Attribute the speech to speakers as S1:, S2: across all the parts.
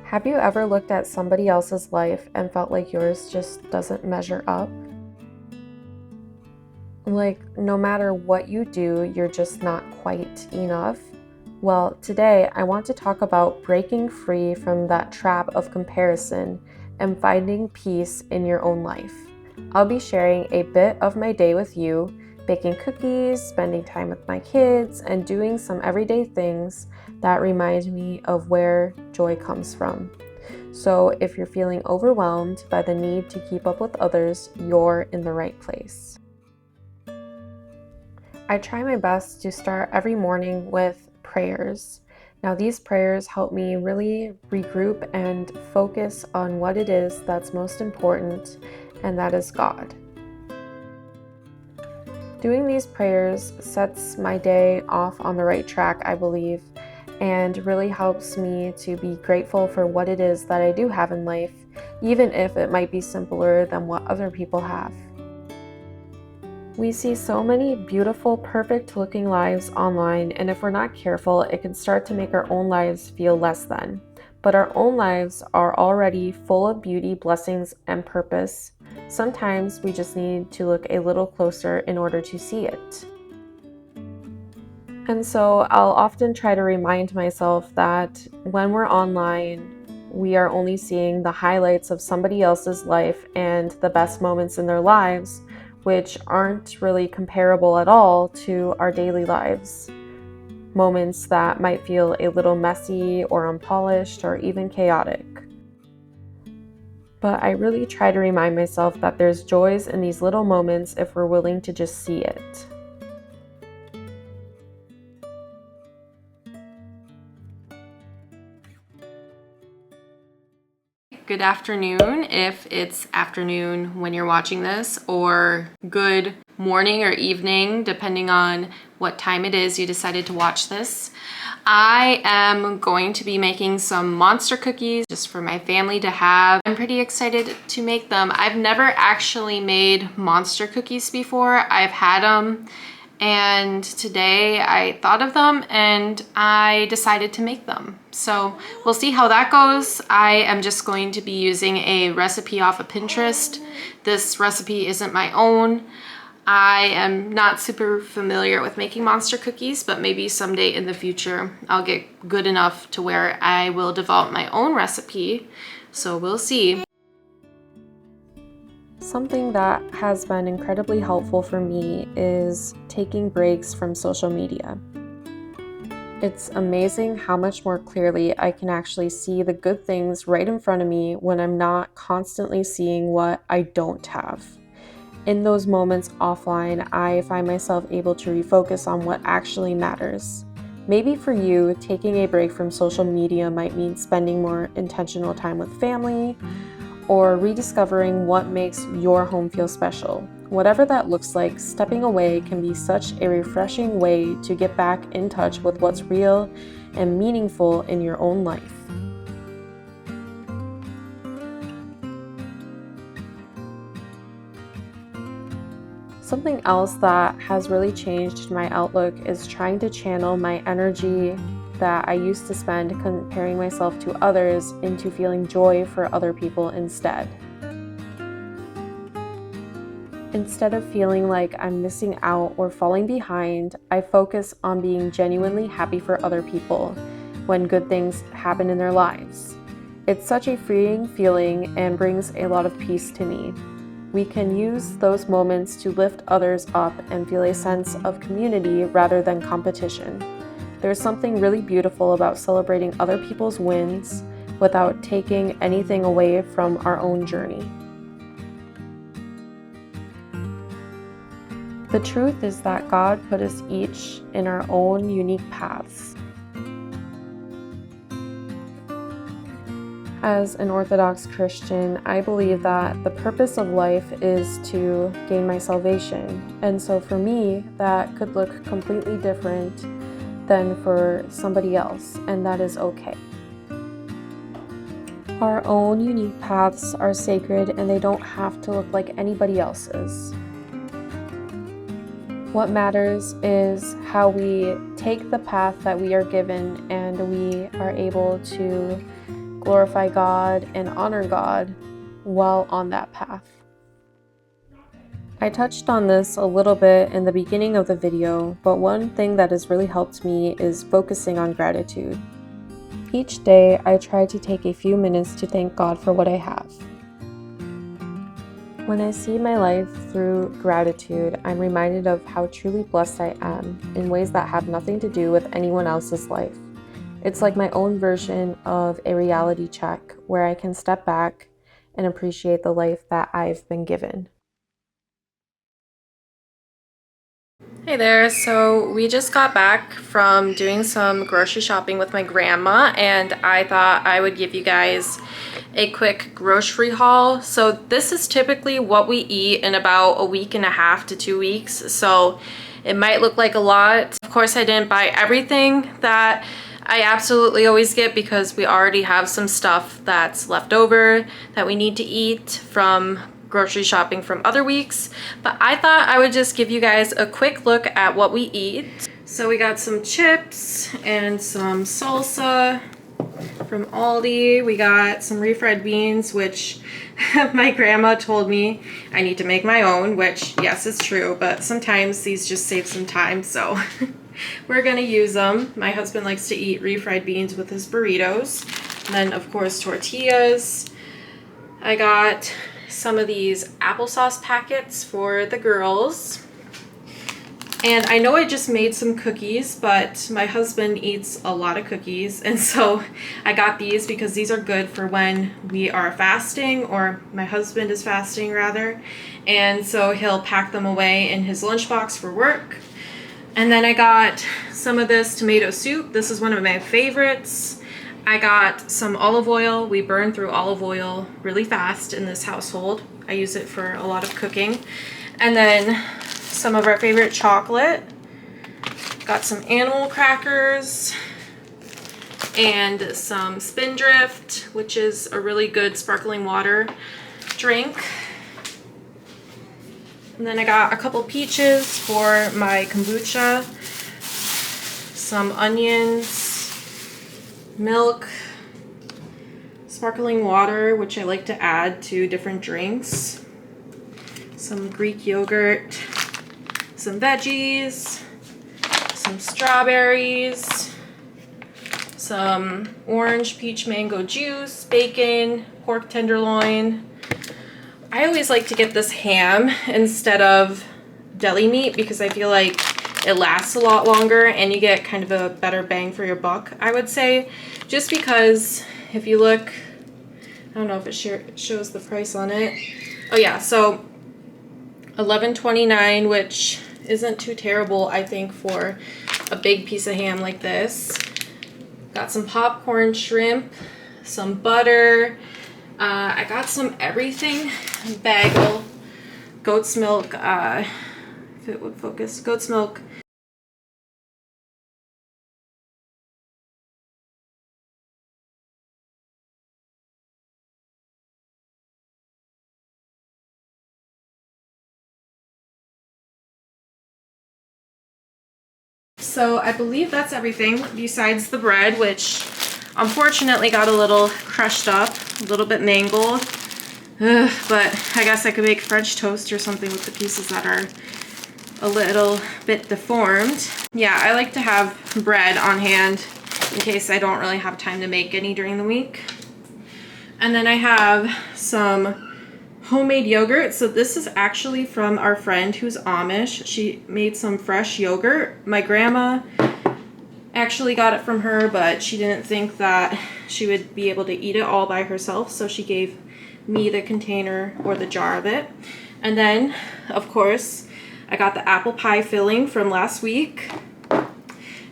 S1: Have you ever looked at somebody else's life and felt like yours just doesn't measure up? Like, no matter what you do, you're just not quite enough? Well, today I want to talk about breaking free from that trap of comparison and finding peace in your own life. I'll be sharing a bit of my day with you, baking cookies, spending time with my kids, and doing some everyday things that remind me of where joy comes from. So if you're feeling overwhelmed by the need to keep up with others, you're in the right place. I try my best to start every morning with prayers. Now, these prayers help me really regroup and focus on what it is that's most important, and that is God. Doing these prayers sets my day off on the right track, I believe, and really helps me to be grateful for what it is that I do have in life, even if it might be simpler than what other people have. We see so many beautiful, perfect-looking lives online, and if we're not careful, it can start to make our own lives feel less than. But our own lives are already full of beauty, blessings, and purpose. Sometimes we just need to look a little closer in order to see it. And so I'll often try to remind myself that when we're online, we are only seeing the highlights of somebody else's life and the best moments in their lives, which aren't really comparable at all to our daily lives. Moments that might feel a little messy or unpolished or even chaotic. But I really try to remind myself that there's joys in these little moments if we're willing to just see it. Good afternoon if it's afternoon when you're watching this, or good morning or evening depending on what time it is you decided to watch this. I am going to be making some monster cookies just for my family to have. I'm pretty excited to make them. I've never actually made monster cookies before. I've had them, and today I thought of them and I decided to make them. So we'll see how that goes. I am just going to be using a recipe off of Pinterest. This recipe isn't my own. I am not super familiar with making monster cookies, but maybe someday in the future I'll get good enough to where I will develop my own recipe. So we'll see. Something that has been incredibly helpful for me is taking breaks from social media. It's amazing how much more clearly I can actually see the good things right in front of me when I'm not constantly seeing what I don't have. In those moments offline, I find myself able to refocus on what actually matters. Maybe for you, taking a break from social media might mean spending more intentional time with family, or rediscovering what makes your home feel special. Whatever that looks like, stepping away can be such a refreshing way to get back in touch with what's real and meaningful in your own life. Something else that has really changed my outlook is trying to channel my energy that I used to spend comparing myself to others into feeling joy for other people instead. Instead of feeling like I'm missing out or falling behind, I focus on being genuinely happy for other people when good things happen in their lives. It's such a freeing feeling and brings a lot of peace to me. We can use those moments to lift others up and feel a sense of community rather than competition. There's something really beautiful about celebrating other people's wins without taking anything away from our own journey. The truth is that God put us each in our own unique paths. As an Orthodox Christian, I believe that the purpose of life is to gain my salvation. And so for me, that could look completely different than for somebody else, and that is okay. Our own unique paths are sacred, and they don't have to look like anybody else's. What matters is how we take the path that we are given, and we are able to
S2: glorify God, and honor God while on that path. I touched on this a little bit in the beginning of the video, but one thing that has really helped me is focusing on gratitude. Each day, I try to take a few minutes to thank God for what I have. When I see my life through gratitude, I'm reminded of how truly blessed I am in ways that have nothing to do with anyone else's life. It's like my own version of a reality check where I can step back and appreciate the life that I've been given.
S1: Hey there, so we just got back from doing some grocery shopping with my grandma, and I thought I would give you guys a quick grocery haul. So this is typically what we eat in about a week and a half to 2 weeks, so it might look like a lot. Of course, I didn't buy everything that I absolutely always get because we already have some stuff that's left over that we need to eat from grocery shopping from other weeks, but I thought I would just give you guys a quick look at what we eat. So we got some chips and some salsa from Aldi. We got some refried beans, which my grandma told me I need to make my own, which yes, it's true, but sometimes these just save some time, so we're gonna use them. My husband likes to eat refried beans with his burritos. And then of course tortillas. I got some of these applesauce packets for the girls. And I know I just made some cookies, but my husband eats a lot of cookies, and so I got these because these are good for when we are fasting, or my husband is fasting rather, and so he'll pack them away in his lunchbox for work. And then I got some of this tomato soup. This is one of my favorites. I got some olive oil. We burn through olive oil really fast in this household. I use it for a lot of cooking. And then some of our favorite chocolate. Got some animal crackers and some Spindrift, which is a really good sparkling water drink. And then I got a couple peaches for my kombucha, some onions, milk, sparkling water, which I like to add to different drinks, some Greek yogurt, some veggies, some strawberries, some orange peach mango juice, bacon, pork tenderloin. I always like to get this ham instead of deli meat because I feel like it lasts a lot longer and you get kind of a better bang for your buck, I would say. Just because if you look, I don't know if it shows the price on it. Oh yeah, so $11.29, which isn't too terrible, I think, for a big piece of ham like this. Got some popcorn shrimp, some butter. I got some everything bagel, goat's milk, if it would focus, goat's milk. So I believe that's everything besides the bread, which unfortunately got a little crushed up, a little bit mangled. But I guess I could make French toast or something with the pieces that are a little bit deformed. Yeah, I like to have bread on hand in case I don't really have time to make any during the week. And then I have some homemade yogurt. So this is actually from our friend who's Amish. She made some fresh yogurt. My grandma actually got it from her, but she didn't think that she would be able to eat it all by herself, so she gave me the container or the jar of it. And then, of course, I got the apple pie filling from last week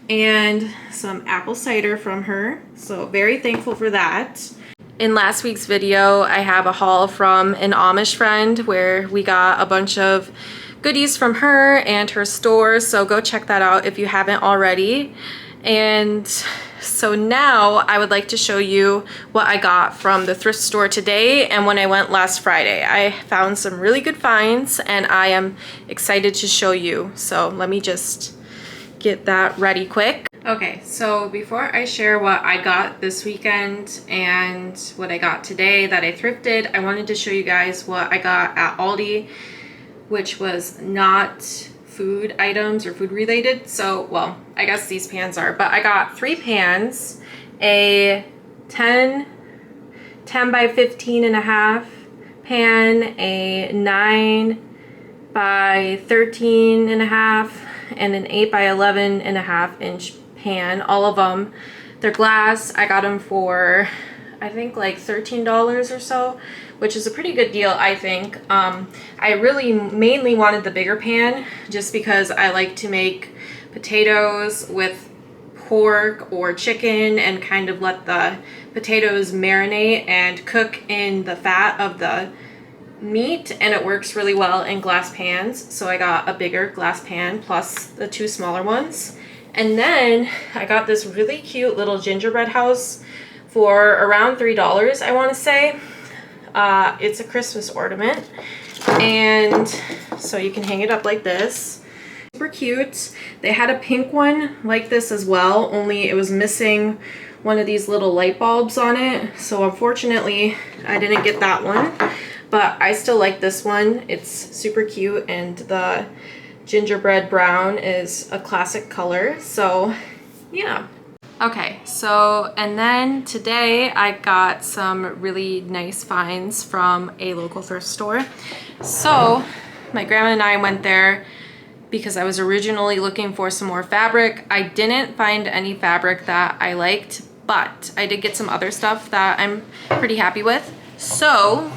S1: and some apple cider from her, so very thankful for that. In last week's video, I have a haul from an Amish friend where we got a bunch of goodies from her and her store, so go check that out if you haven't already. And so now I would like to show you what I got from the thrift store today and when I went last Friday. I found some really good finds and I am excited to show you. So let me just get that ready quick. Okay, so before I share what I got this weekend and what I got today that I thrifted, I wanted to show you guys what I got at Aldi, which was not food items or food related. So, well, I guess these pans are, but I got 3 pans, a 10 by 15 and a half pan, a 9 by 13 and a half, and an 8 by 11 and a half inch pan. All of them, they're glass. I got them for, I think, like $13 or so, which is a pretty good deal, I think. I really mainly wanted the bigger pan just because I like to make potatoes with pork or chicken and kind of let the potatoes marinate and cook in the fat of the meat, and it works really well in glass pans. So I got a bigger glass pan plus the 2 smaller ones. And then I got this really cute little gingerbread house for around $3, I want to say. It's a Christmas ornament, and so you can hang it up like this. Super cute. They had a pink one like this as well, only it was missing one of these little light bulbs on it. So unfortunately, I didn't get that one, but I still like this one. It's super cute, and the gingerbread brown is a classic color. So yeah. Okay, so and then today I got some really nice finds from a local thrift store. So my grandma and I went there because I was originally looking for some more fabric. I didn't find any fabric that I liked, but I did get some other stuff that I'm pretty happy with. So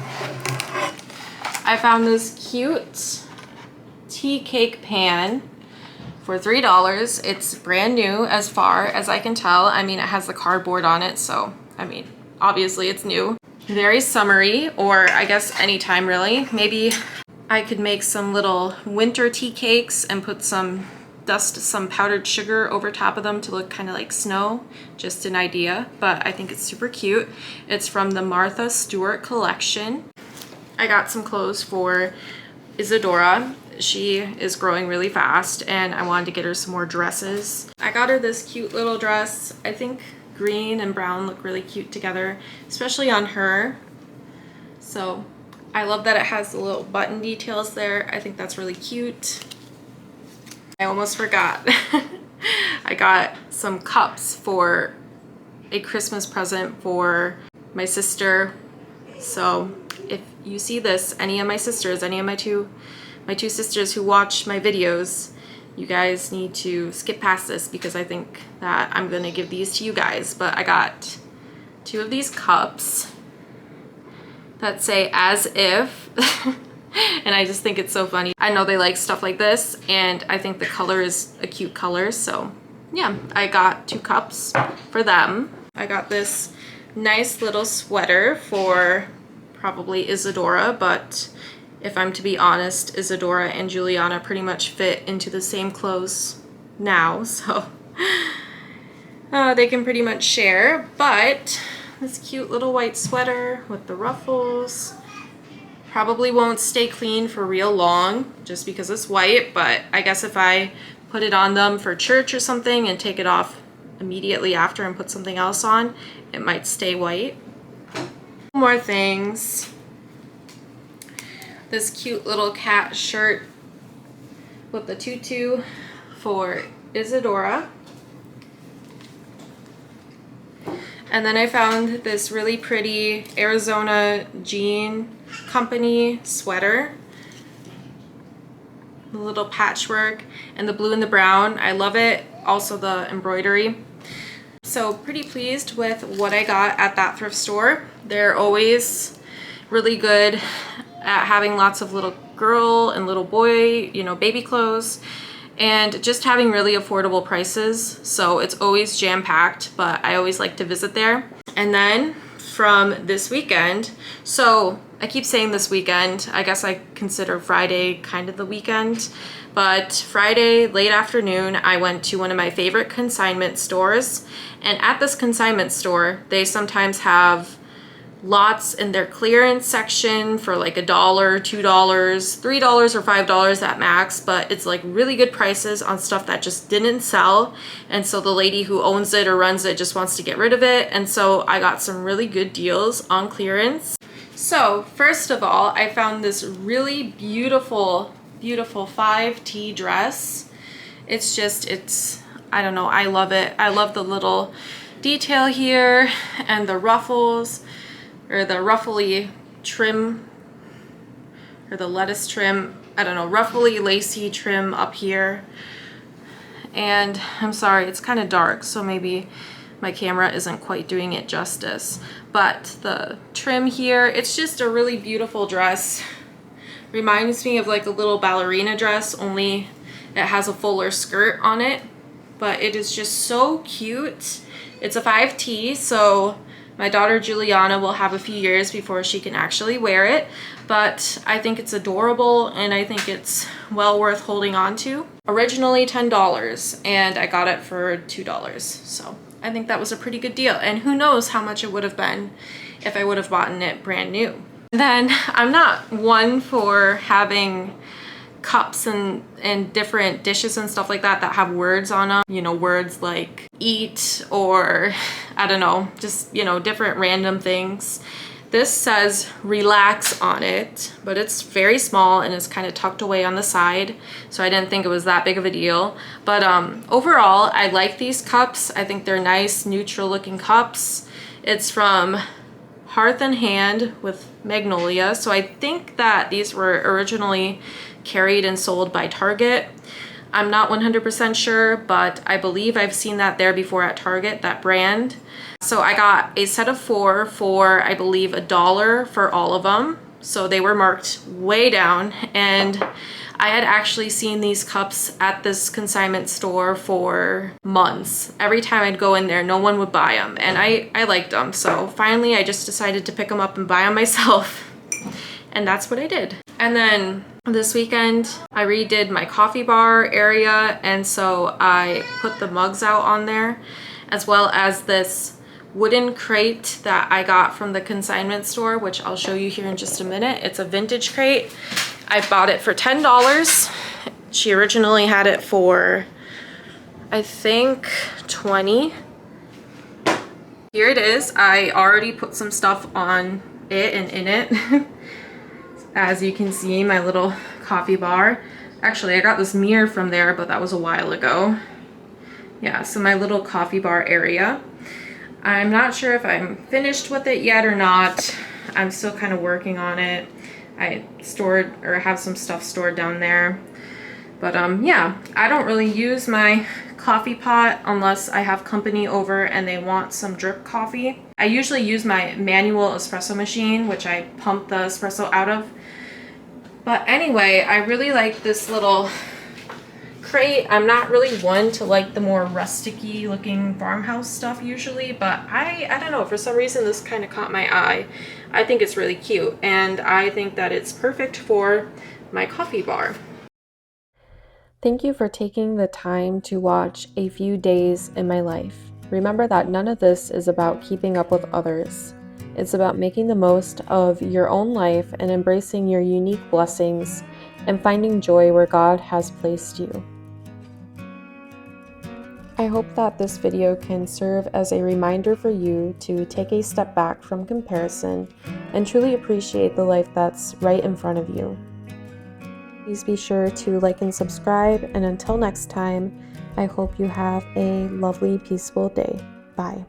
S1: I found this cute tea cake pan for $3. It's brand new as far as I can tell. I mean, it has the cardboard on it, so I mean, obviously it's new. Very summery, or I guess anytime really. Maybe I could make some little winter tea cakes and put some powdered sugar over top of them to look kind of like snow. Just an idea, but I think it's super cute. It's from the Martha Stewart collection. I got some clothes for Isadora. She is growing really fast, and I wanted to get her some more dresses. I got her this cute little dress. I think green and brown look really cute together, especially on her. So I love that it has the little button details there. I think that's really cute. I almost forgot. I got some cups for a Christmas present for my sister. So if you see this, any of my sisters, any of my two sisters who watch my videos, you guys need to skip past this because I think that I'm gonna give these to you guys. But I got 2 of these cups that say "as if," and I just think it's so funny. I know they like stuff like this, and I think the color is a cute color. So yeah, I got 2 cups for them. I got this nice little sweater for probably Isadora, but if I'm to be honest, Isadora and Juliana pretty much fit into the same clothes now, so they can pretty much share. But this cute little white sweater with the ruffles probably won't stay clean for real long just because it's white, but I guess if I put it on them for church or something and take it off immediately after and put something else on, it might stay white. More things. This cute little cat shirt with the tutu for Isadora. And then I found this really pretty Arizona Jean Company sweater. The little patchwork and the blue and the brown. I love it. Also the embroidery. So pretty pleased with what I got at that thrift store. They're always really good at having lots of little girl and little boy, you know, baby clothes, and just having really affordable prices. So it's always jam-packed, but I always like to visit there. And then from this weekend, so I keep saying this weekend, I guess I consider Friday kind of the weekend, but Friday late afternoon I went to one of my favorite consignment stores, and at this consignment store they sometimes have lots in their clearance section for like $1, $2, $3 or $5 at max, but it's like really good prices on stuff that just didn't sell. And so the lady who owns it or runs it just wants to get rid of it. And so I got some really good deals on clearance. So first of all, I found this really beautiful 5T dress. I don't know, I love it. I love the little detail here and the ruffles, or the ruffly trim, or the lettuce trim, I don't know, ruffly lacy trim up here. And I'm sorry, it's kind of dark, so maybe my camera isn't quite doing it justice. But the trim here, it's just a really beautiful dress. Reminds me of like a little ballerina dress, only it has a fuller skirt on it. But it is just so cute. It's a 5T, so my daughter Juliana will have a few years before she can actually wear it, but I think it's adorable and I think it's well worth holding on to. Originally $10 and I got it for $2, so I think that was a pretty good deal, and who knows how much it would have been if I would have bought it brand new. Then I'm not one for having cups and different dishes and stuff like that have words on them, you know, words like eat, or I don't know, just, you know, different random things. This says relax on it, but it's very small and it's kind of tucked away on the side, so I didn't think it was that big of a deal. But overall, I like these cups. I think they're nice, neutral looking cups. It's from Hearth and Hand with Magnolia, so I think that these were originally carried and sold by Target. I'm not 100% sure, but I believe I've seen that there before at Target, that brand. So I got a set of 4 for, I believe, $1 for all of them. So they were marked way down, and I had actually seen these cups at this consignment store for months. Every time I'd go in there, no one would buy them, and I liked them. So finally I just decided to pick them up and buy them myself. And that's what I did. And then this weekend I redid my coffee bar area, and so I put the mugs out on there, as well as this wooden crate that I got from the consignment store, which I'll show you here in just a minute. It's a vintage crate. I bought it for $10. She originally had it for, I think, $20. Here it is. I already put some stuff on it and in it. As you can see, my little coffee bar. Actually, I got this mirror from there, but that was a while ago. Yeah, so my little coffee bar area. I'm not sure if I'm finished with it yet or not. I'm still kind of working on it. I have some stuff stored down there. But yeah, I don't really use my coffee pot unless I have company over and they want some drip coffee. I usually use my manual espresso machine, which I pump the espresso out of. But anyway, I really like this little crate. I'm not really one to like the more rustic-y looking farmhouse stuff usually, but I don't know, for some reason this kind of caught my eye. I think it's really cute, and I think that it's perfect for my coffee bar.
S2: Thank you for taking the time to watch a few days in my life. Remember that none of this is about keeping up with others. It's about making the most of your own life and embracing your unique blessings and finding joy where God has placed you. I hope that this video can serve as a reminder for you to take a step back from comparison and truly appreciate the life that's right in front of you. Please be sure to like and subscribe, and until next time, I hope you have a lovely, peaceful day. Bye.